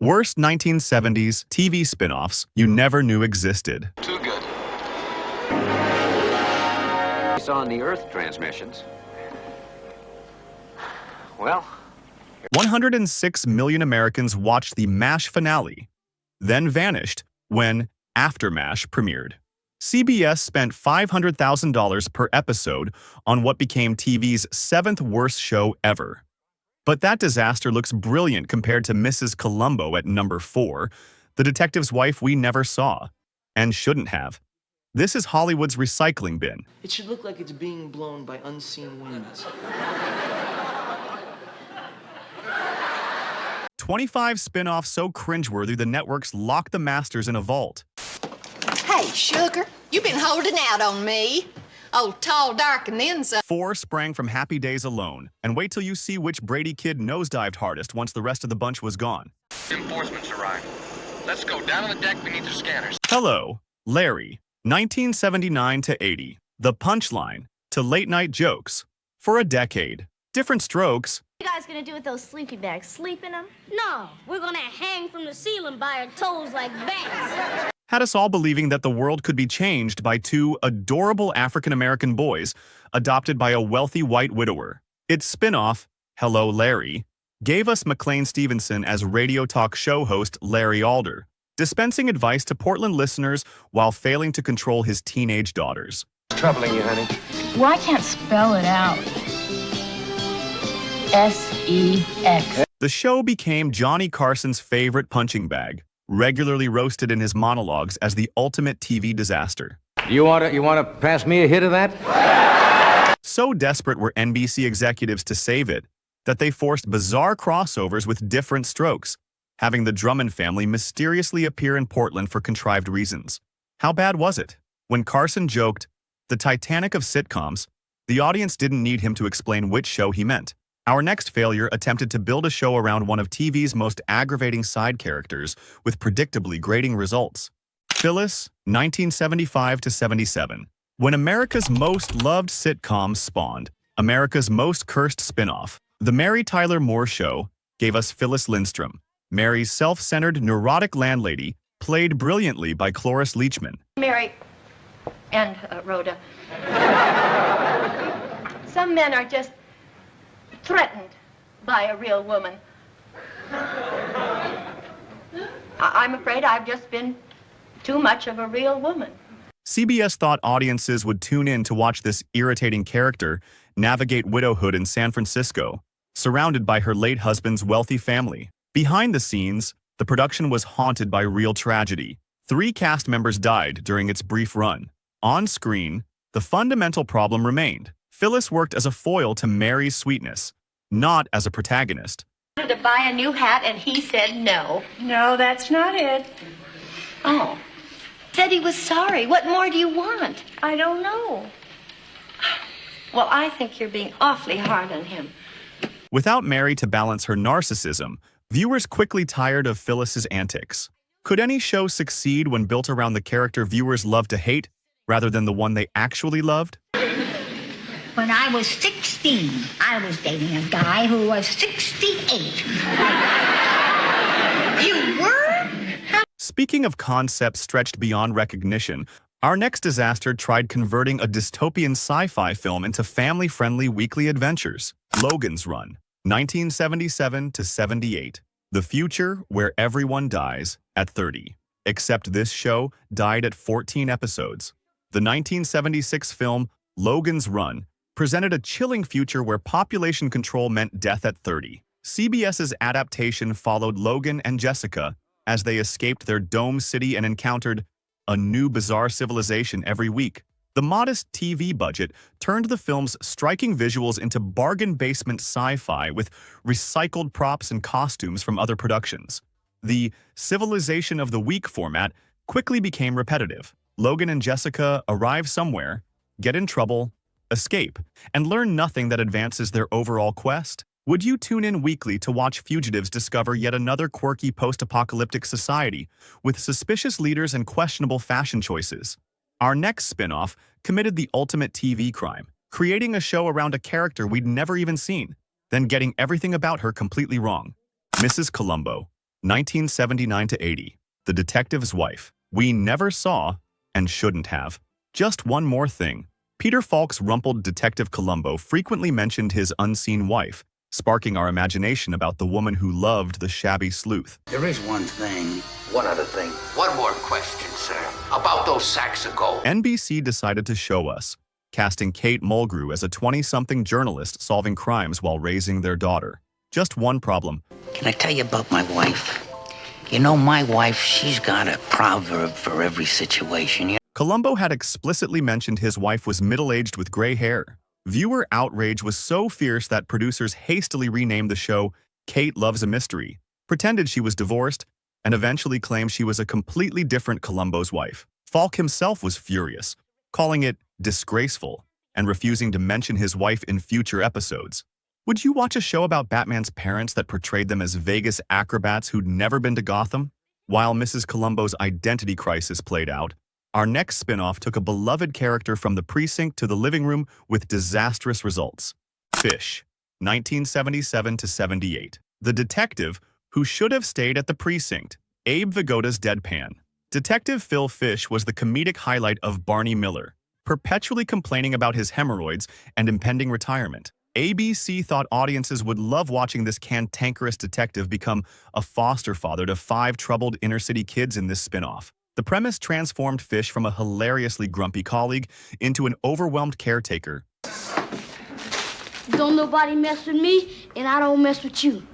Worst 1970s TV spin-offs you never knew existed. Too good. Saw on the Earth transmissions. Well, 106 million Americans watched the MASH finale, then vanished when After MASH premiered. CBS spent $500,000 per episode on what became TV's 7th worst show ever. But that disaster looks brilliant compared to Mrs. Columbo at number 4, the detective's wife we never saw, and shouldn't have. This is Hollywood's recycling bin. It should look like it's being blown by unseen winds. 25 spin-offs so cringeworthy the networks locked the masters in a vault. Hey, sugar, you been holding out on me. Oh, tall, dark, and then some. 4 sprang from Happy Days alone, and wait till you see which Brady kid nosedived hardest once the rest of the bunch was gone. Reinforcements arrived. Let's go down on the deck beneath the scanners. Hello, Larry. 1979 to 80. The punchline to late-night jokes. For a decade. Different strokes. What are you guys gonna do with those sleepy bags? Sleep in them? No, we're gonna hang from the ceiling by our toes like bats. Had us all believing that the world could be changed by 2 adorable African-American boys adopted by a wealthy white widower. Its spin-off, Hello, Larry, gave us McLean Stevenson as radio talk show host Larry Alder, dispensing advice to Portland listeners while failing to control his teenage daughters. What's troubling you, honey? Well, I can't spell it out. S-E-X. The show became Johnny Carson's favorite punching bag, regularly roasted in his monologues as the ultimate TV disaster. you want to pass me a hit of that? So desperate were NBC executives to save it that they forced bizarre crossovers with different strokes, having the Drummond family mysteriously appear in Portland for contrived reasons. How bad was it? When Carson joked, "The Titanic of sitcoms," the audience didn't need him to explain which show he meant. Our next failure attempted to build a show around one of TV's most aggravating side characters with predictably grating results. Phyllis, 1975 to 77. When America's most loved sitcom spawned America's most cursed spin-off, The Mary Tyler Moore Show gave us Phyllis Lindstrom, Mary's self-centered, neurotic landlady, played brilliantly by Cloris Leachman. Mary and Rhoda. Some men are just threatened by a real woman. I'm afraid I've just been too much of a real woman. CBS thought audiences would tune in to watch this irritating character navigate widowhood in San Francisco, surrounded by her late husband's wealthy family. Behind the scenes, the production was haunted by real tragedy. 3 cast members died during its brief run. On screen, the fundamental problem remained. Phyllis worked as a foil to Mary's sweetness, not as a protagonist. I wanted to buy a new hat and he said no. No, that's not it. Oh. Said he was sorry. What more do you want? I don't know. Well, I think you're being awfully hard on him. Without Mary to balance her narcissism, viewers quickly tired of Phyllis's antics. Could any show succeed when built around the character viewers love to hate, rather than the one they actually loved? When I was 16, I was dating a guy who was 68. You were? Speaking of concepts stretched beyond recognition, our next disaster tried converting a dystopian sci-fi film into family-friendly weekly adventures. Logan's Run, 1977 to 78. The future where everyone dies at 30. Except this show died at 14 episodes. The 1976 film Logan's Run presented a chilling future where population control meant death at 30. CBS's adaptation followed Logan and Jessica as they escaped their dome city and encountered a new bizarre civilization every week. The modest TV budget turned the film's striking visuals into bargain basement sci-fi with recycled props and costumes from other productions. The Civilization of the Week format quickly became repetitive. Logan and Jessica arrive somewhere, get in trouble, escape, and learn nothing that advances their overall quest. Would you tune in weekly to watch fugitives discover yet another quirky post-apocalyptic society with suspicious leaders and questionable fashion choices? Our next spin-off committed the ultimate TV crime, creating a show around a character we'd never even seen, then getting everything about her completely wrong. Mrs. Columbo, 1979 to 80. The Detective's Wife. We never saw, and shouldn't have. Just one more thing. Peter Falk's rumpled Detective Columbo frequently mentioned his unseen wife, sparking our imagination about the woman who loved the shabby sleuth. There is one thing. One other thing. One more question, sir. About those sacks of gold. NBC decided to show us, casting Kate Mulgrew as a 20-something journalist solving crimes while raising their daughter. Just one problem. Can I tell you about my wife? You know, my wife, she's got a proverb for every situation. Columbo had explicitly mentioned his wife was middle-aged with gray hair. Viewer outrage was so fierce that producers hastily renamed the show Kate Loves a Mystery, pretended she was divorced, and eventually claimed she was a completely different Columbo's wife. Falk himself was furious, calling it disgraceful and refusing to mention his wife in future episodes. Would you watch a show about Batman's parents that portrayed them as Vegas acrobats who'd never been to Gotham? While Mrs. Columbo's identity crisis played out, our next spin-off took a beloved character from the precinct to the living room with disastrous results. Fish, 1977 to 78. The detective who should have stayed at the precinct. Abe Vigoda's deadpan. Detective Phil Fish was the comedic highlight of Barney Miller, perpetually complaining about his hemorrhoids and impending retirement. ABC thought audiences would love watching this cantankerous detective become a foster father to 5 troubled inner-city kids in this spin-off. The premise transformed Fish from a hilariously grumpy colleague into an overwhelmed caretaker. Don't nobody mess with me, and I don't mess with you.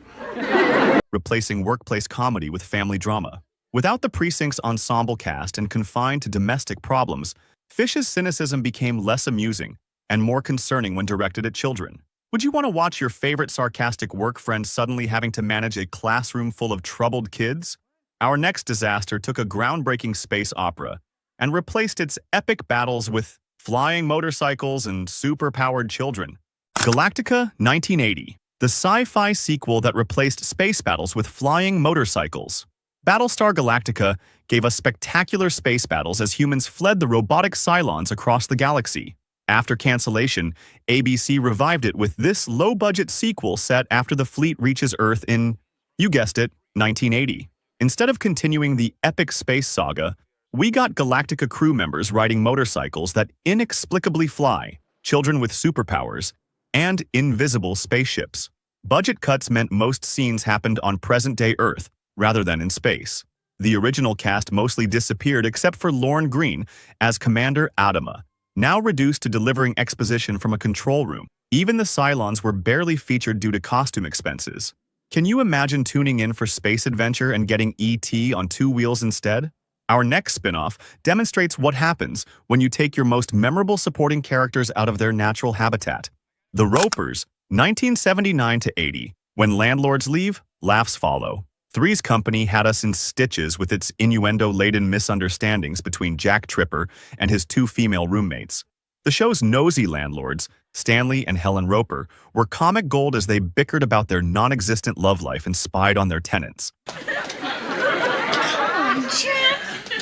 Replacing workplace comedy with family drama. Without the precinct's ensemble cast and confined to domestic problems, Fish's cynicism became less amusing and more concerning when directed at children. Would you want to watch your favorite sarcastic work friend suddenly having to manage a classroom full of troubled kids? Our next disaster took a groundbreaking space opera and replaced its epic battles with flying motorcycles and super-powered children. Galactica 1980, the sci-fi sequel that replaced space battles with flying motorcycles. Battlestar Galactica gave us spectacular space battles as humans fled the robotic Cylons across the galaxy. After cancellation, ABC revived it with this low-budget sequel set after the fleet reaches Earth in, you guessed it, 1980. Instead of continuing the epic space saga, we got Galactica crew members riding motorcycles that inexplicably fly, children with superpowers, and invisible spaceships. Budget cuts meant most scenes happened on present-day Earth, rather than in space. The original cast mostly disappeared except for Lorne Greene as Commander Adama, now reduced to delivering exposition from a control room. Even the Cylons were barely featured due to costume expenses. Can you imagine tuning in for space adventure and getting E.T. on 2 wheels instead? Our next spin-off demonstrates what happens when you take your most memorable supporting characters out of their natural habitat. The Ropers, 1979 to 80. When landlords leave, laughs follow. Three's Company had us in stitches with its innuendo-laden misunderstandings between Jack Tripper and his 2 female roommates. The show's nosy landlords, Stanley and Helen Roper, were comic gold as they bickered about their non-existent love life and spied on their tenants.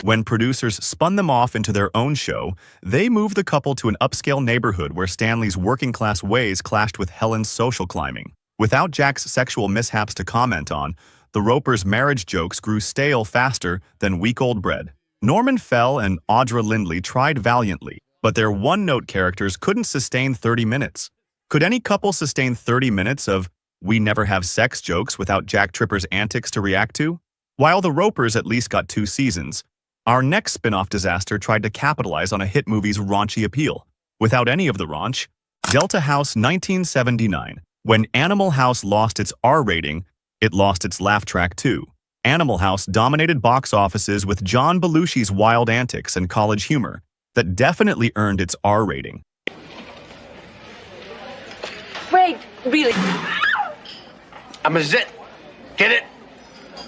When producers spun them off into their own show, they moved the couple to an upscale neighborhood where Stanley's working-class ways clashed with Helen's social climbing. Without Jack's sexual mishaps to comment on, the Ropers' marriage jokes grew stale faster than week-old bread. Norman Fell and Audra Lindley tried valiantly, but their one-note characters couldn't sustain 30 minutes. Could any couple sustain 30 minutes of "we never have sex" jokes without Jack Tripper's antics to react to? While the Ropers at least got 2 seasons, our next spin-off disaster tried to capitalize on a hit movie's raunchy appeal. Without any of the raunch, Delta House 1979. When Animal House lost its R rating, it lost its laugh track too. Animal House dominated box offices with John Belushi's wild antics and college humor that definitely earned its R rating. Wait, really? I'm a zit. Get it?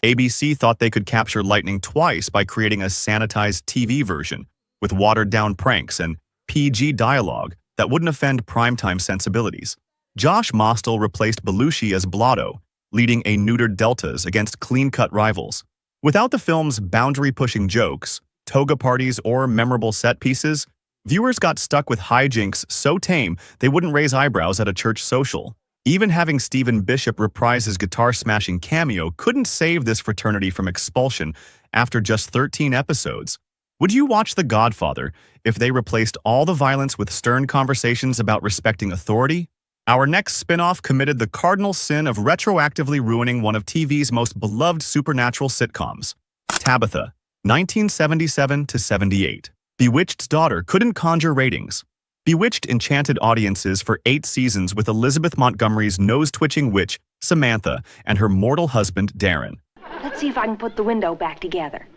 ABC thought they could capture lightning twice by creating a sanitized TV version with watered-down pranks and PG dialogue that wouldn't offend primetime sensibilities. Josh Mostel replaced Belushi as Blotto, leading a neutered Deltas against clean-cut rivals. Without the film's boundary-pushing jokes, toga parties, or memorable set pieces, viewers got stuck with hijinks so tame they wouldn't raise eyebrows at a church social. Even having Stephen Bishop reprise his guitar-smashing cameo couldn't save this fraternity from expulsion after just 13 episodes. Would you watch The Godfather if they replaced all the violence with stern conversations about respecting authority? Our next spin-off committed the cardinal sin of retroactively ruining one of TV's most beloved supernatural sitcoms, Tabitha, 1977-78. Bewitched's daughter couldn't conjure ratings. Bewitched enchanted audiences for 8 seasons with Elizabeth Montgomery's nose-twitching witch, Samantha, and her mortal husband, Darren. Let's see if I can put the window back together.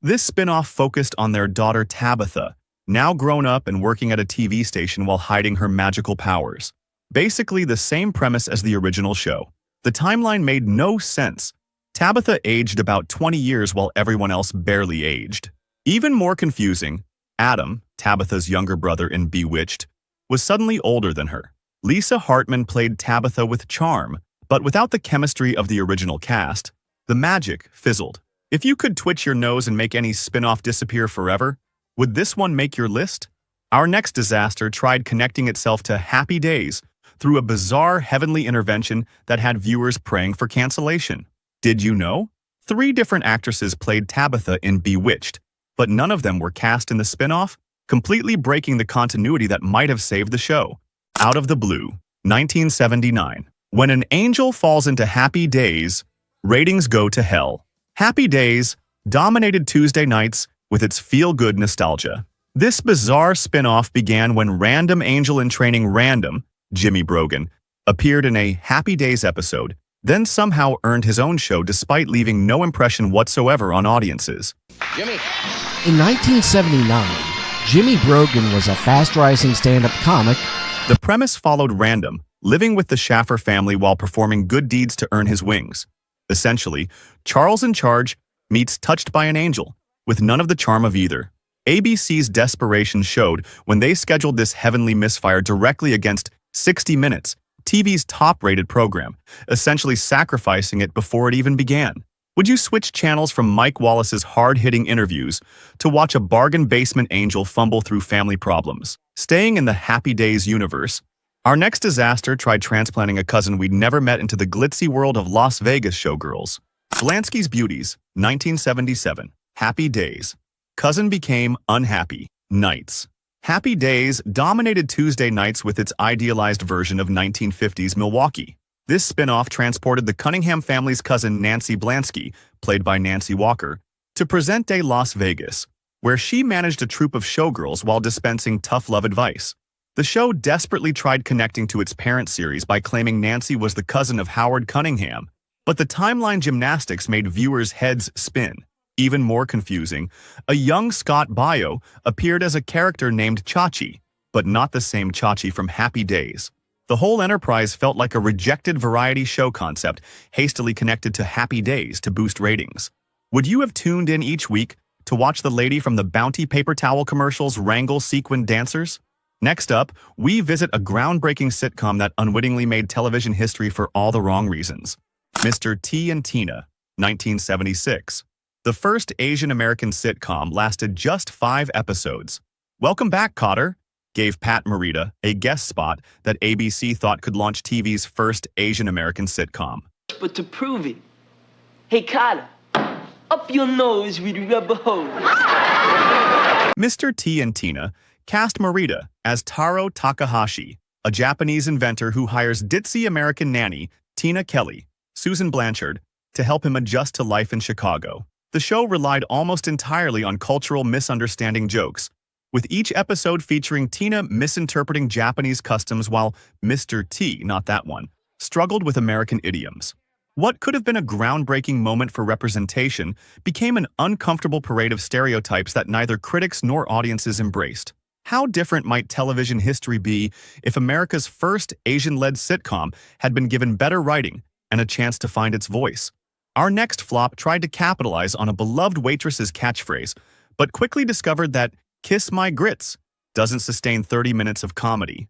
This spin-off focused on their daughter Tabitha, now grown up and working at a TV station while hiding her magical powers. Basically the same premise as the original show. The timeline made no sense. Tabitha aged about 20 years while everyone else barely aged. Even more confusing, Adam, Tabitha's younger brother in Bewitched, was suddenly older than her. Lisa Hartman played Tabitha with charm, but without the chemistry of the original cast, the magic fizzled. If you could twitch your nose and make any spin-off disappear forever, would this one make your list? Our next disaster tried connecting itself to Happy Days through a bizarre heavenly intervention that had viewers praying for cancellation. Did you know? 3 different actresses played Tabitha in Bewitched, but none of them were cast in the spin-off, completely breaking the continuity that might have saved the show. Out of the blue, 1979. When an angel falls into Happy Days, ratings go to hell. Happy Days dominated Tuesday nights with its feel-good nostalgia. This bizarre spin-off began when random angel in training Random, Jimmy Brogan, appeared in a Happy Days episode, then somehow earned his own show despite leaving no impression whatsoever on audiences. Jimmy! In 1979, Jimmy Brogan was a fast-rising stand-up comic. The premise followed Random, living with the Schaffer family while performing good deeds to earn his wings. Essentially, Charles in Charge meets Touched by an Angel, with none of the charm of either. ABC's desperation showed when they scheduled this heavenly misfire directly against 60 Minutes, TV's top-rated program, essentially sacrificing it before it even began. Would you switch channels from Mike Wallace's hard-hitting interviews to watch a bargain basement angel fumble through family problems? Staying in the Happy Days universe, our next disaster tried transplanting a cousin we'd never met into the glitzy world of Las Vegas showgirls. Blansky's Beauties, 1977. Happy Days. Cousin became Unhappy Nights. Happy Days dominated Tuesday nights with its idealized version of 1950s Milwaukee. This spin-off transported the Cunningham family's cousin Nancy Blansky, played by Nancy Walker, to present-day Las Vegas, where she managed a troupe of showgirls while dispensing tough love advice. The show desperately tried connecting to its parent series by claiming Nancy was the cousin of Howard Cunningham, but the timeline gymnastics made viewers' heads spin. Even more confusing, a young Scott Baio appeared as a character named Chachi, but not the same Chachi from Happy Days. The whole enterprise felt like a rejected variety show concept, hastily connected to Happy Days to boost ratings. Would you have tuned in each week to watch the lady from the Bounty paper towel commercials wrangle sequin dancers? Next up, we visit a groundbreaking sitcom that unwittingly made television history for all the wrong reasons. Mr. T and Tina, 1976. The first Asian-American sitcom lasted just 5 episodes. Welcome back, Cotter, gave Pat Morita a guest spot that ABC thought could launch TV's first Asian-American sitcom. But to prove it, hey Carter, up your nose with rubber hose. Mr. T and Tina cast Morita as Taro Takahashi, a Japanese inventor who hires ditzy American nanny Tina Kelly, Susan Blanchard, to help him adjust to life in Chicago. The show relied almost entirely on cultural misunderstanding jokes, with each episode featuring Tina misinterpreting Japanese customs while Mr. T, not that one, struggled with American idioms. What could have been a groundbreaking moment for representation became an uncomfortable parade of stereotypes that neither critics nor audiences embraced. How different might television history be if America's first Asian-led sitcom had been given better writing and a chance to find its voice? Our next flop tried to capitalize on a beloved waitress's catchphrase, but quickly discovered that "Kiss My Grits" doesn't sustain 30 minutes of comedy.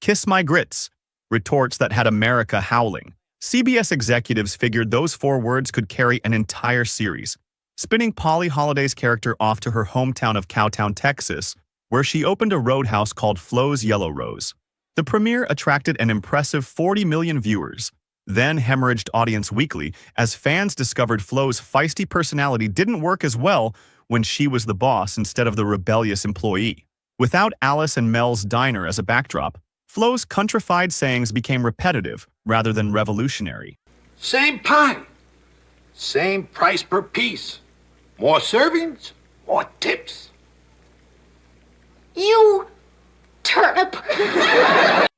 Kiss My Grits, retorts that had America howling. CBS executives figured those 4 words could carry an entire series, spinning Polly Holliday's character off to her hometown of Cowtown, Texas, where she opened a roadhouse called Flo's Yellow Rose. The premiere attracted an impressive 40 million viewers, then hemorrhaged audience weekly as fans discovered Flo's feisty personality didn't work as well when she was the boss instead of the rebellious employee. Without Alice and Mel's diner as a backdrop, Flo's countrified sayings became repetitive rather than revolutionary. Same pie, same price per piece. More servings, more tips. You turnip.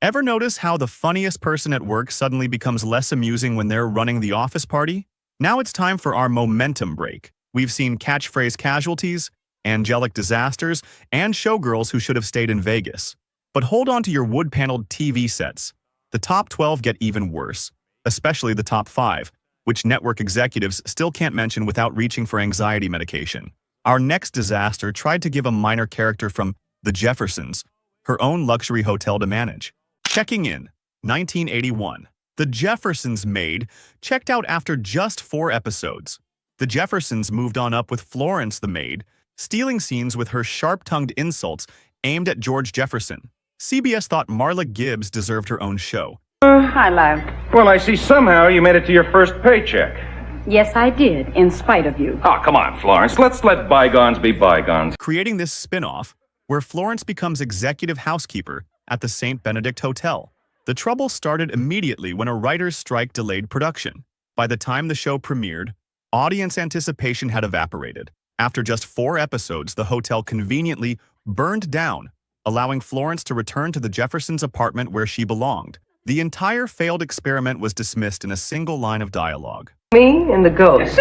Ever notice how the funniest person at work suddenly becomes less amusing when they're running the office party? Now it's time for our momentum break. We've seen catchphrase casualties, angelic disasters, and showgirls who should have stayed in Vegas. But hold on to your wood-paneled TV sets. The top 12 get even worse, especially the top 5, which network executives still can't mention without reaching for anxiety medication. Our next disaster tried to give a minor character from The Jeffersons her own luxury hotel to manage. Checking in, 1981. The Jeffersons maid checked out after just 4 episodes. The Jeffersons moved on up with Florence the maid, stealing scenes with her sharp-tongued insults aimed at George Jefferson. CBS thought Marla Gibbs deserved her own show. Hi, love. Well, I see somehow you made it to your first paycheck. Yes, I did, in spite of you. Oh, come on, Florence. Let's let bygones be bygones. Creating this spin-off where Florence becomes executive housekeeper at the St. Benedict Hotel. The trouble started immediately when a writer's strike delayed production. By the time the show premiered, audience anticipation had evaporated. After just 4 episodes, the hotel conveniently burned down, allowing Florence to return to the Jeffersons' apartment where she belonged. The entire failed experiment was dismissed in a single line of dialogue. Me and the ghost.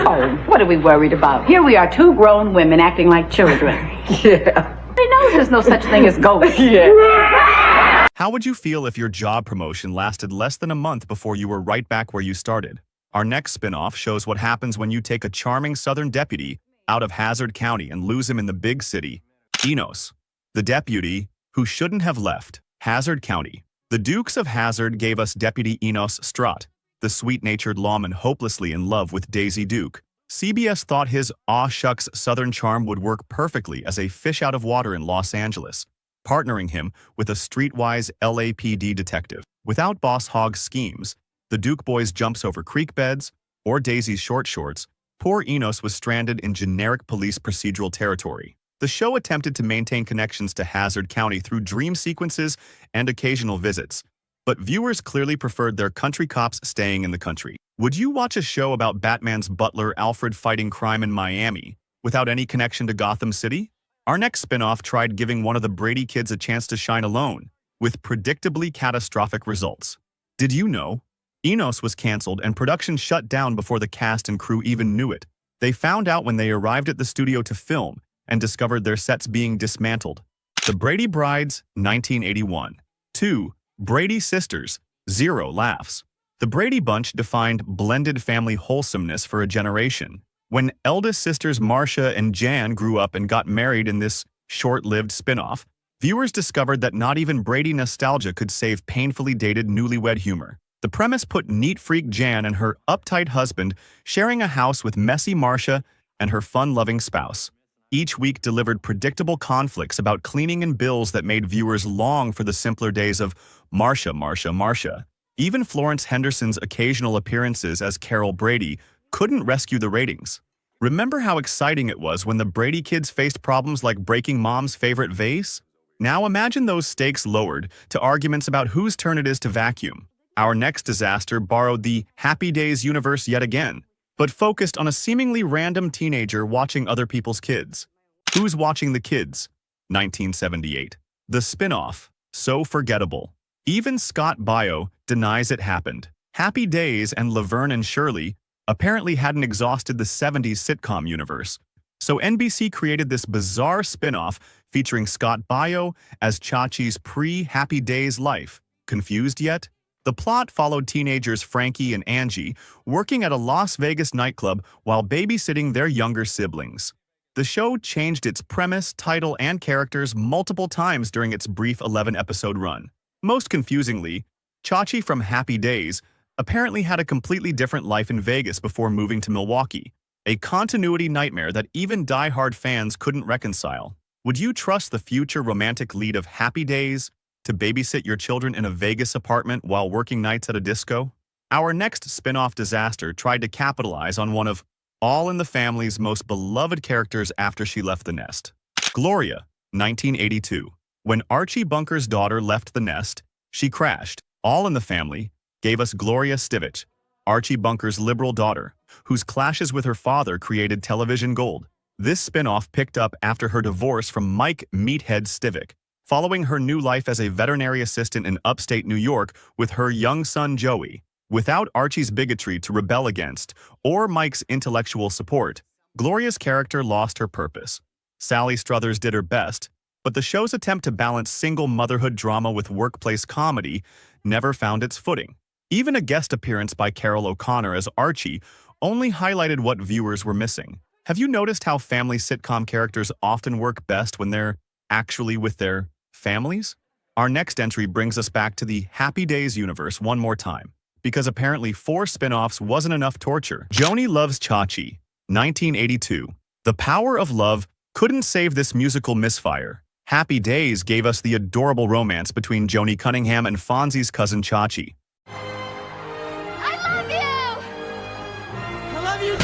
Oh, what are we worried about? Here we are, 2 grown women acting like children. Yeah. They know there's no such thing as ghosts. Yeah. How would you feel if your job promotion lasted less than a month before you were right back where you started? Our next spin-off shows what happens when you take a charming southern deputy out of Hazard County and lose him in the big city. Enos, the deputy who shouldn't have left Hazard County. The Dukes of Hazzard gave us Deputy Enos Strott, the sweet-natured lawman hopelessly in love with Daisy Duke. CBS thought his aw-shucks southern charm would work perfectly as a fish out of water in Los Angeles, partnering him with a streetwise LAPD detective. Without Boss Hogg's schemes, the Duke boys jumps over creek beds, or Daisy's short shorts, poor Enos was stranded in generic police procedural territory. The show attempted to maintain connections to Hazard County through dream sequences and occasional visits, but viewers clearly preferred their country cops staying in the country. Would you watch a show about Batman's butler Alfred fighting crime in Miami without any connection to Gotham City? Our next spin-off tried giving one of the Brady kids a chance to shine alone, with predictably catastrophic results. Did you know? Enos was canceled and production shut down before the cast and crew even knew it. They found out when they arrived at the studio to film and discovered their sets being dismantled. The Brady Brides, 1981. 2. Brady Sisters, 0 laughs. The Brady Bunch defined blended family wholesomeness for a generation. When eldest sisters Marcia and Jan grew up and got married in this short-lived spin-off, viewers discovered that not even Brady nostalgia could save painfully dated newlywed humor. The premise put neat freak Jan and her uptight husband sharing a house with messy Marcia and her fun-loving spouse. Each week delivered predictable conflicts about cleaning and bills that made viewers long for the simpler days of Marcia, Marcia, Marcia. Even Florence Henderson's occasional appearances as Carol Brady couldn't rescue the ratings. Remember how exciting it was when the Brady kids faced problems like breaking mom's favorite vase? Now imagine those stakes lowered to arguments about whose turn it is to vacuum. Our next disaster borrowed the Happy Days universe yet again, but focused on a seemingly random teenager watching other people's kids. Who's Watching the Kids? 1978. The spin-off, so forgettable. Even Scott Baio denies it happened. Happy Days and Laverne and Shirley apparently hadn't exhausted the 70s sitcom universe, so NBC created this bizarre spin-off featuring Scott Baio as Chachi's pre-Happy Days life. Confused yet? The plot followed teenagers Frankie and Angie working at a Las Vegas nightclub while babysitting their younger siblings. The show changed its premise, title, and characters multiple times during its brief 11-episode run. Most confusingly, Chachi from Happy Days apparently had a completely different life in Vegas before moving to Milwaukee, a continuity nightmare that even die-hard fans couldn't reconcile. Would you trust the future romantic lead of Happy Days to babysit your children in a Vegas apartment while working nights at a disco? Our next spin-off disaster tried to capitalize on one of All in the Family's most beloved characters after she left the nest. Gloria, 1982. When Archie Bunker's daughter left the nest, she crashed. All in the Family gave us Gloria Stivich, Archie Bunker's liberal daughter, whose clashes with her father created television gold. This spin-off picked up after her divorce from Mike Meathead Stivic, following her new life as a veterinary assistant in upstate New York with her young son Joey. Without Archie's bigotry to rebel against, or Mike's intellectual support, Gloria's character lost her purpose. Sally Struthers did her best, but the show's attempt to balance single motherhood drama with workplace comedy never found its footing. Even a guest appearance by Carol O'Connor as Archie only highlighted what viewers were missing. Have you noticed how family sitcom characters often work best when they're actually with their families? Our next entry brings us back to the Happy Days universe one more time, because apparently 4 spin-offs wasn't enough torture. Joni Loves Chachi, 1982. The power of love couldn't save this musical misfire. Happy Days gave us the adorable romance between Joni Cunningham and Fonzie's cousin Chachi. I love you! I love you.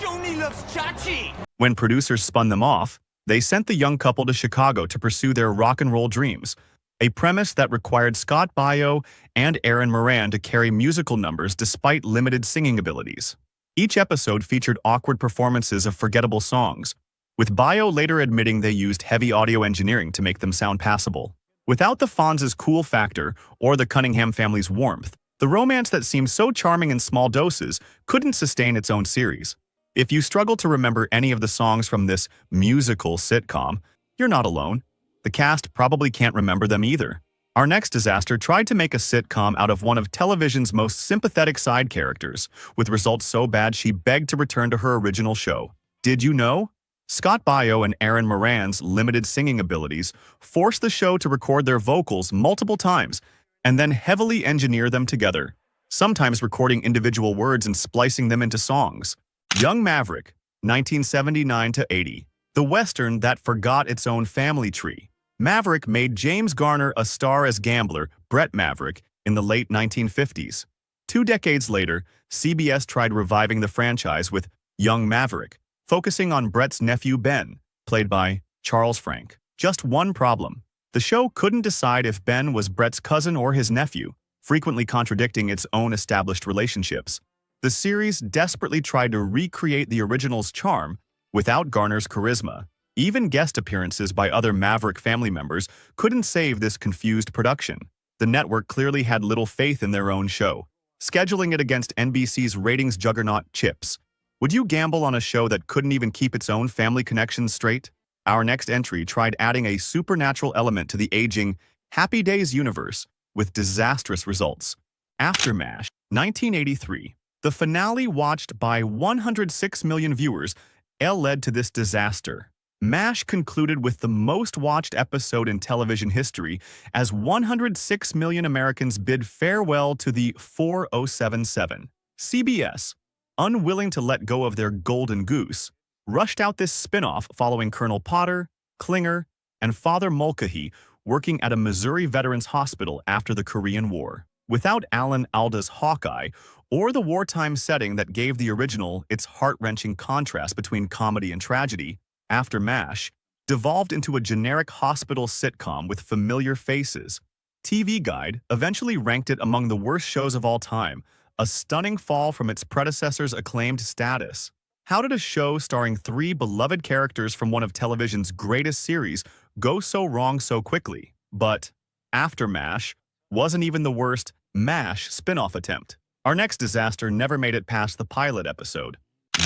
Joni loves Chachi. When producers spun them off, they sent the young couple to Chicago to pursue their rock and roll dreams, a premise that required Scott Baio and Aaron Moran to carry musical numbers despite limited singing abilities. Each episode featured awkward performances of forgettable songs, with Baio later admitting they used heavy audio engineering to make them sound passable. Without the Fonz's cool factor or the Cunningham family's warmth, the romance that seemed so charming in small doses couldn't sustain its own series. If you struggle to remember any of the songs from this musical sitcom, you're not alone. The cast probably can't remember them either. Our next disaster tried to make a sitcom out of one of television's most sympathetic side characters, with results so bad she begged to return to her original show. Did you know? Scott Baio and Aaron Moran's limited singing abilities forced the show to record their vocals multiple times and then heavily engineer them together, sometimes recording individual words and splicing them into songs. Young Maverick, 1979-80. The Western that forgot its own family tree. Maverick made James Garner a star as gambler Brett Maverick in the late 1950s. 2 decades later, CBS tried reviving the franchise with Young Maverick, focusing on Brett's nephew Ben, played by Charles Frank. Just one problem. The show couldn't decide if Ben was Brett's cousin or his nephew, frequently contradicting its own established relationships. The series desperately tried to recreate the original's charm without Garner's charisma. Even guest appearances by other Maverick family members couldn't save this confused production. The network clearly had little faith in their own show, scheduling it against NBC's ratings juggernaut Chips. Would you gamble on a show that couldn't even keep its own family connections straight? Our next entry tried adding a supernatural element to the aging Happy Days universe with disastrous results. After MASH, 1983. The finale, watched by 106 million viewers, led to this disaster. MASH concluded with the most watched episode in television history as 106 million Americans bid farewell to the 4077. CBS, unwilling to let go of their golden goose, rushed out this spin-off following Colonel Potter, Klinger, and Father Mulcahy working at a Missouri Veterans Hospital after the Korean War. Without Alan Alda's Hawkeye, or the wartime setting that gave the original its heart-wrenching contrast between comedy and tragedy, After MASH devolved into a generic hospital sitcom with familiar faces. TV Guide eventually ranked it among the worst shows of all time, a stunning fall from its predecessor's acclaimed status. How did a show starring 3 beloved characters from one of television's greatest series go so wrong so quickly? But After MASH wasn't even the worst MASH spin-off attempt. Our next disaster never made it past the pilot episode.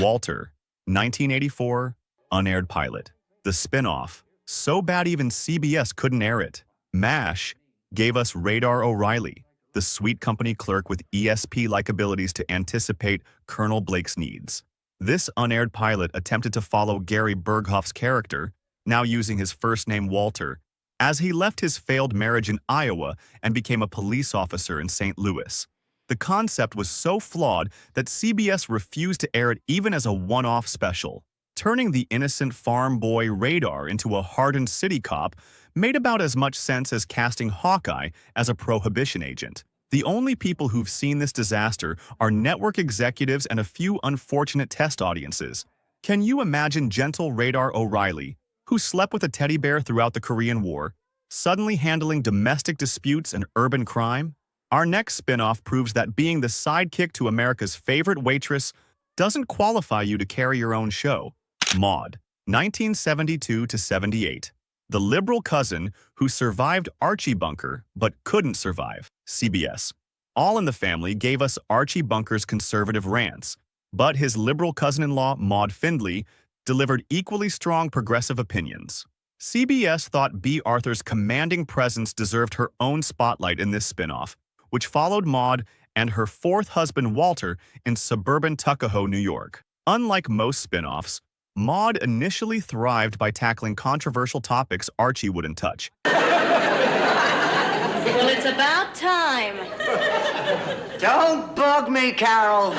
Walter, 1984, unaired pilot. The spin-off, so bad even CBS couldn't air it. MASH gave us Radar O'Reilly, the sweet company clerk with ESP-like abilities to anticipate Colonel Blake's needs. This unaired pilot attempted to follow Gary Berghoff's character, now using his first name Walter, as he left his failed marriage in Iowa and became a police officer in St. Louis. The concept was so flawed that CBS refused to air it even as a one-off special. Turning the innocent farm boy Radar into a hardened city cop made about as much sense as casting Hawkeye as a prohibition agent. The only people who've seen this disaster are network executives and a few unfortunate test audiences. Can you imagine gentle Radar O'Reilly, who slept with a teddy bear throughout the Korean War, suddenly handling domestic disputes and urban crime? Our next spin-off proves that being the sidekick to America's favorite waitress doesn't qualify you to carry your own show. Maude, 1972 to 78. The liberal cousin who survived Archie Bunker but couldn't survive. CBS. All in the Family gave us Archie Bunker's conservative rants, but his liberal cousin-in-law, Maude Findlay, delivered equally strong progressive opinions. CBS thought Bea Arthur's commanding presence deserved her own spotlight in this spin-off, which followed Maude and her fourth husband Walter in suburban Tuckahoe, New York. Unlike most spin-offs, Maude initially thrived by tackling controversial topics Archie wouldn't touch. Well, it's about time. Don't bug me, Carol.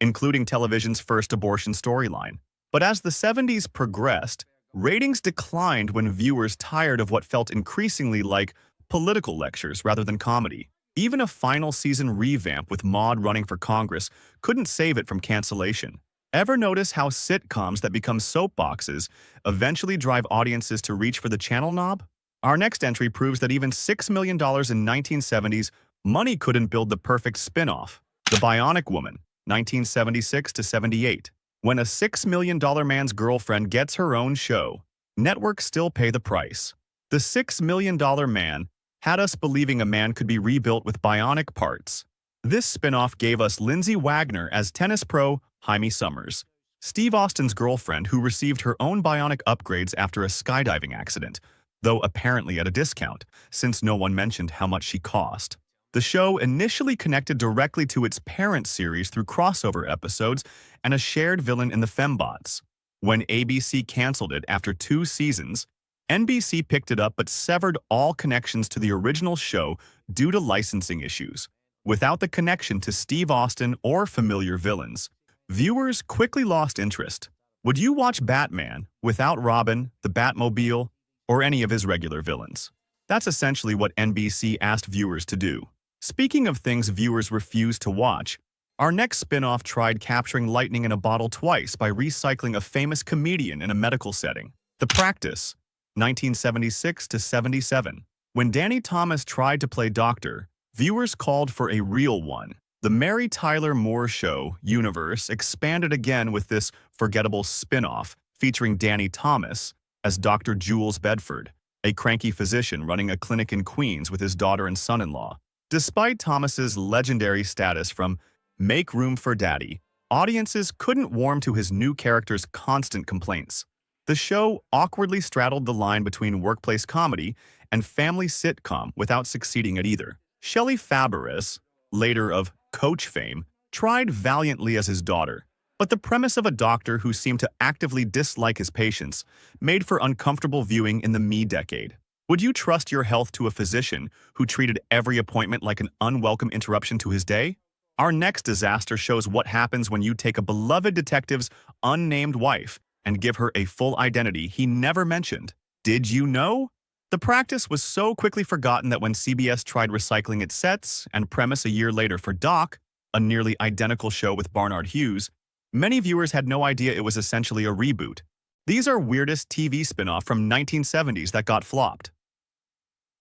Including television's first abortion storyline. But as the 70s progressed, ratings declined when viewers tired of what felt increasingly like political lectures rather than comedy. Even a final season revamp with Maude running for Congress couldn't save it from cancellation. Ever notice how sitcoms that become soapboxes eventually drive audiences to reach for the channel knob? Our next entry proves that even $6 million in 1970s money couldn't build the perfect spin-off. The Bionic Woman, 1976 to 78. When a $6 million man's girlfriend gets her own show, networks still pay the price. The $6 million man had us believing a man could be rebuilt with bionic parts. This spin-off gave us Lindsay Wagner as tennis pro Jaime Summers, Steve Austin's girlfriend who received her own bionic upgrades after a skydiving accident, though apparently at a discount, since no one mentioned how much she cost. The show initially connected directly to its parent series through crossover episodes and a shared villain in the Fembots. When ABC canceled it after 2 seasons, NBC picked it up but severed all connections to the original show due to licensing issues. Without the connection to Steve Austin or familiar villains, viewers quickly lost interest. Would you watch Batman without Robin, the Batmobile, or any of his regular villains? That's essentially what NBC asked viewers to do. Speaking of things viewers refused to watch, our next spin-off tried capturing lightning in a bottle twice by recycling a famous comedian in a medical setting. The Practice, 1976 to 77. When Danny Thomas tried to play doctor, viewers called for a real one. The Mary Tyler Moore Show universe expanded again with this forgettable spin-off featuring Danny Thomas as Dr. Jules Bedford, a cranky physician running a clinic in Queens with his daughter and son-in-law. Despite Thomas's legendary status from Make Room for Daddy, audiences couldn't warm to his new character's constant complaints. The show awkwardly straddled the line between workplace comedy and family sitcom without succeeding at either. Shelley Fabares, later of Coach fame, tried valiantly as his daughter, but the premise of a doctor who seemed to actively dislike his patients made for uncomfortable viewing in the me decade. Would you trust your health to a physician who treated every appointment like an unwelcome interruption to his day? Our next disaster shows what happens when you take a beloved detective's unnamed wife and give her a full identity he never mentioned. Did you know? The Practice was so quickly forgotten that when CBS tried recycling its sets and premise a year later for Doc, a nearly identical show with Barnard Hughes, many viewers had no idea it was essentially a reboot. These are weirdest TV spin-off from 1970s that got flopped.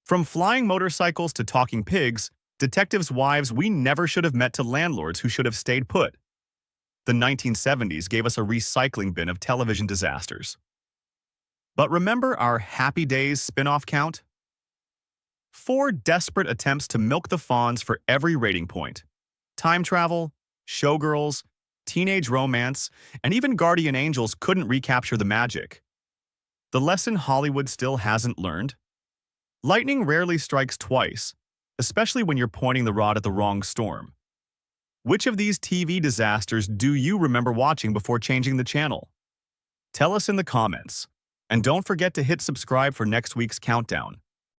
From flying motorcycles to talking pigs, detectives' wives we never should have met to landlords who should have stayed put. The 1970s gave us a recycling bin of television disasters. But remember our Happy Days spin-off count? 4 desperate attempts to milk the fawns for every rating point. Time travel, showgirls, teenage romance, and even Guardian Angels couldn't recapture the magic. The lesson Hollywood still hasn't learned? Lightning rarely strikes twice, especially when you're pointing the rod at the wrong storm. Which of these TV disasters do you remember watching before changing the channel? Tell us in the comments. And don't forget to hit subscribe for next week's countdown.